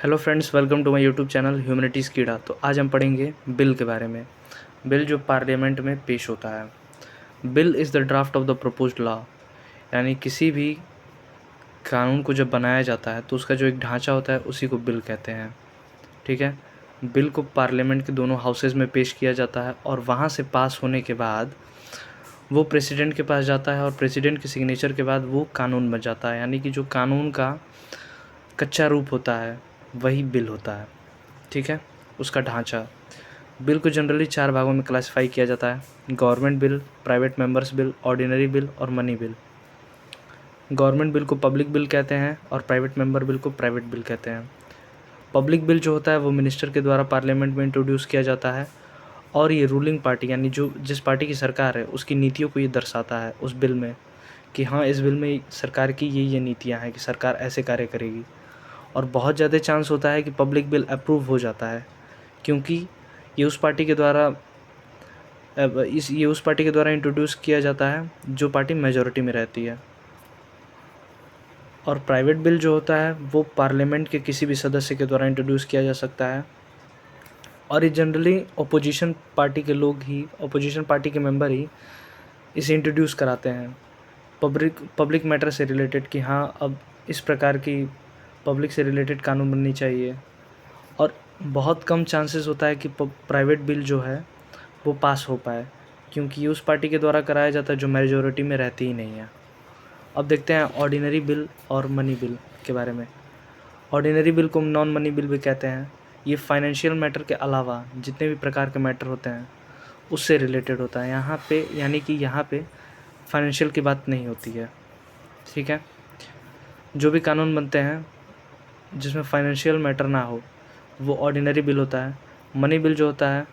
Hello friends, welcome to my YouTube channel humanities कीड़ा। तो आज हम पढ़ेंगे बिल के बारे में। बिल जो पार्लियामेंट में पेश होता है। Bill is the draft of the proposed law, यानी किसी भी कानून को जब बनाया जाता है तो उसका जो एक ढांचा होता है उसी को बिल कहते हैं। ठीक है। बिल को पार्लियामेंट के दोनों हाउसेज़ में पेश किया जाता है और वहाँ से पास होने के बाद वो प्रेसिडेंट के पास जाता है और प्रेसिडेंट के सिग्नेचर के बाद वो कानून बन जाता है। यानी कि जो कानून का कच्चा रूप होता है वही बिल होता है। ठीक है। उसका ढांचा। बिल को जनरली 4 भागों में क्लासिफाई किया जाता है: government bill, private members bill, ordinary bill और मनी बिल। गवर्नमेंट बिल को पब्लिक बिल कहते हैं और प्राइवेट मेंबर बिल को प्राइवेट बिल कहते हैं। पब्लिक बिल जो होता है वो मिनिस्टर के द्वारा पार्लियामेंट में इंट्रोड्यूस किया जाता है और ये रूलिंग पार्टी यानी जो जिस पार्टी की सरकार है उसकी नीतियों को ये दर्शाता है उस बिल में, कि हाँ, इस बिल में सरकार की ये नीतियाँ हैं कि सरकार ऐसे कार्य करेगी। और बहुत ज़्यादा चांस होता है कि पब्लिक बिल अप्रूव हो जाता है, क्योंकि ये उस पार्टी के द्वारा इंट्रोड्यूस किया जाता है जो पार्टी मेजॉरिटी में रहती है। और प्राइवेट बिल जो होता है वो पार्लियामेंट के किसी भी सदस्य के द्वारा इंट्रोड्यूस किया जा सकता है और ये जनरली अपोजिशन पार्टी के मेंबर ही इसे इंट्रोड्यूस कराते हैं पब्लिक मैटर से रिलेटेड, कि हाँ, अब इस प्रकार की पब्लिक से रिलेटेड कानून बननी चाहिए। और बहुत कम चांसेस होता है कि प्राइवेट बिल जो है वो पास हो पाए, क्योंकि ये उस पार्टी के द्वारा कराया जाता है जो मेजॉरिटी में रहती ही नहीं है। अब देखते हैं ऑर्डिनरी बिल और मनी बिल के बारे में। ऑर्डिनरी बिल को नॉन मनी बिल भी कहते हैं। ये फाइनेंशियल मैटर के अलावा जितने भी प्रकार के मैटर होते हैं उससे रिलेटेड होता है यहाँ पे, यानी कि यहाँ पे फाइनेंशियल की बात नहीं होती है। ठीक है। जो भी कानून बनते हैं जिसमें फाइनेंशियल मैटर ना हो वो ऑर्डिनरी बिल होता है। मनी बिल जो होता है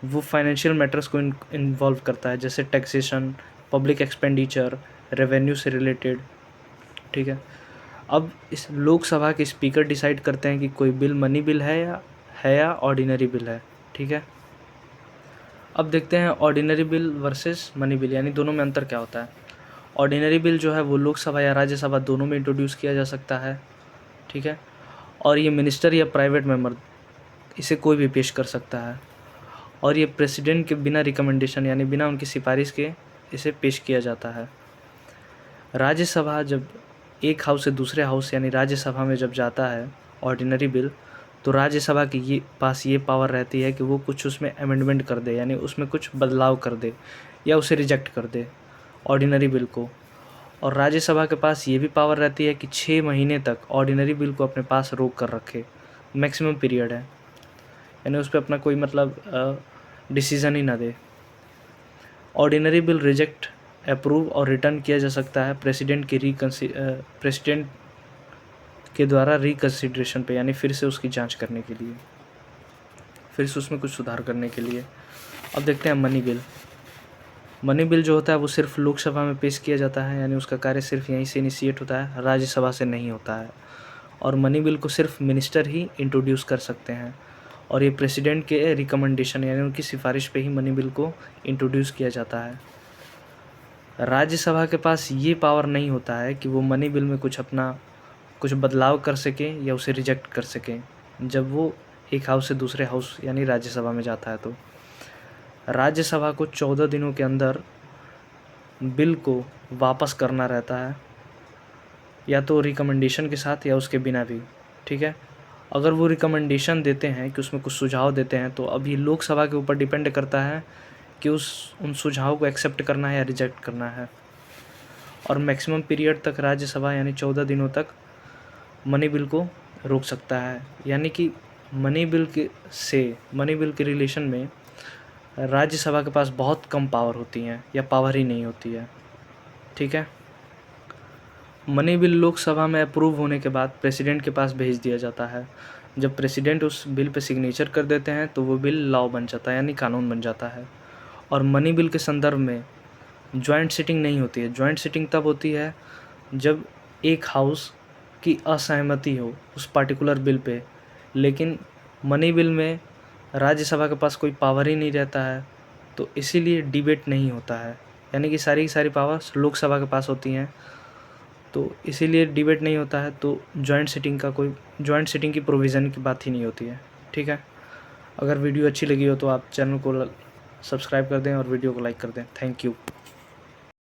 वो फाइनेंशियल मैटर्स को इन्वॉल्व करता है, जैसे टैक्सेशन, पब्लिक एक्सपेंडिचर, रेवेन्यू से रिलेटेड। ठीक है। अब इस लोकसभा के स्पीकर डिसाइड करते हैं कि कोई बिल मनी बिल है या ऑर्डिनरी बिल है। ठीक है। अब देखते हैं ordinary bill versus money bill, यानी दोनों में अंतर क्या होता है। ऑर्डिनरी बिल जो है वो लोकसभा या राज्यसभा दोनों में इंट्रोड्यूस किया जा सकता है। ठीक है। और ये मिनिस्टर या प्राइवेट मेंबर इसे कोई भी पेश कर सकता है और ये प्रेसिडेंट के बिना रिकमेंडेशन यानी बिना उनकी सिफारिश के इसे पेश किया जाता है। राज्यसभा जब एक हाउस से दूसरे हाउस यानी राज्यसभा में जब जाता है ऑर्डिनरी बिल, तो राज्यसभा की पास ये पावर रहती है कि वो कुछ उसमें अमेंडमेंट कर दे, यानी उसमें कुछ बदलाव कर दे या उसे रिजेक्ट कर दे ऑर्डिनरी बिल को। और राज्यसभा के पास ये भी पावर रहती है कि 6 महीने तक ऑर्डिनरी बिल को अपने पास रोक कर रखे। मैक्सिमम पीरियड है, यानी उस पर अपना कोई डिसीज़न ही ना दे। ऑर्डिनरी बिल रिजेक्ट, अप्रूव और रिटर्न किया जा सकता है प्रेसिडेंट के द्वारा रिकन्सिडरेशन पे, यानी फिर से उसकी जांच करने के लिए, फिर से उसमें कुछ सुधार करने के लिए। अब देखते हैं मनी बिल। मनी बिल जो होता है वो सिर्फ लोकसभा में पेश किया जाता है, यानी उसका कार्य सिर्फ यहीं से इनिशिएट होता है, राज्यसभा से नहीं होता है। और मनी बिल को सिर्फ मिनिस्टर ही इंट्रोड्यूस कर सकते हैं और ये प्रेसिडेंट के रिकमेंडेशन यानी उनकी सिफारिश पे ही मनी बिल को इंट्रोड्यूस किया जाता है। राज्यसभा के पास ये पावर नहीं होता है कि वो मनी बिल में कुछ बदलाव कर सके या उसे रिजेक्ट कर सके जब वो एक हाउस से दूसरे हाउस यानी राज्यसभा में जाता है। तो राज्यसभा को 14 दिनों के अंदर बिल को वापस करना रहता है, या तो रिकमेंडेशन के साथ या उसके बिना भी। ठीक है। अगर वो रिकमेंडेशन देते हैं कि उसमें कुछ सुझाव देते हैं तो अब ये लोकसभा के ऊपर डिपेंड करता है कि उन सुझाव को एक्सेप्ट करना है या रिजेक्ट करना है। और मैक्सिमम पीरियड तक राज्यसभा यानी 14 दिनों तक मनी बिल को रोक सकता है, यानी कि मनी बिल के रिलेशन में राज्यसभा के पास बहुत कम पावर होती हैं या पावर ही नहीं होती है। ठीक है। मनी बिल लोकसभा में अप्रूव होने के बाद प्रेसिडेंट के पास भेज दिया जाता है। जब प्रेसिडेंट उस बिल पर सिग्नेचर कर देते हैं तो वो बिल लॉ बन जाता है, यानी कानून बन जाता है। और मनी बिल के संदर्भ में जॉइंट सिटिंग नहीं होती है। जॉइंट सिटिंग तब होती है जब एक हाउस की असहमति हो उस पार्टिकुलर बिल पे, लेकिन मनी बिल में राज्यसभा के पास कोई पावर ही नहीं रहता है, तो इसीलिए डिबेट नहीं होता है, यानी कि सारी की सारी पावर्स लोकसभा के पास होती हैं। तो इसीलिए डिबेट नहीं होता है, तो जॉइंट सिटिंग की प्रोविज़न की बात ही नहीं होती है। ठीक है, अगर वीडियो अच्छी लगी हो तो आप चैनल को सब्सक्राइब कर दें और वीडियो को लाइक कर दें। Thank you.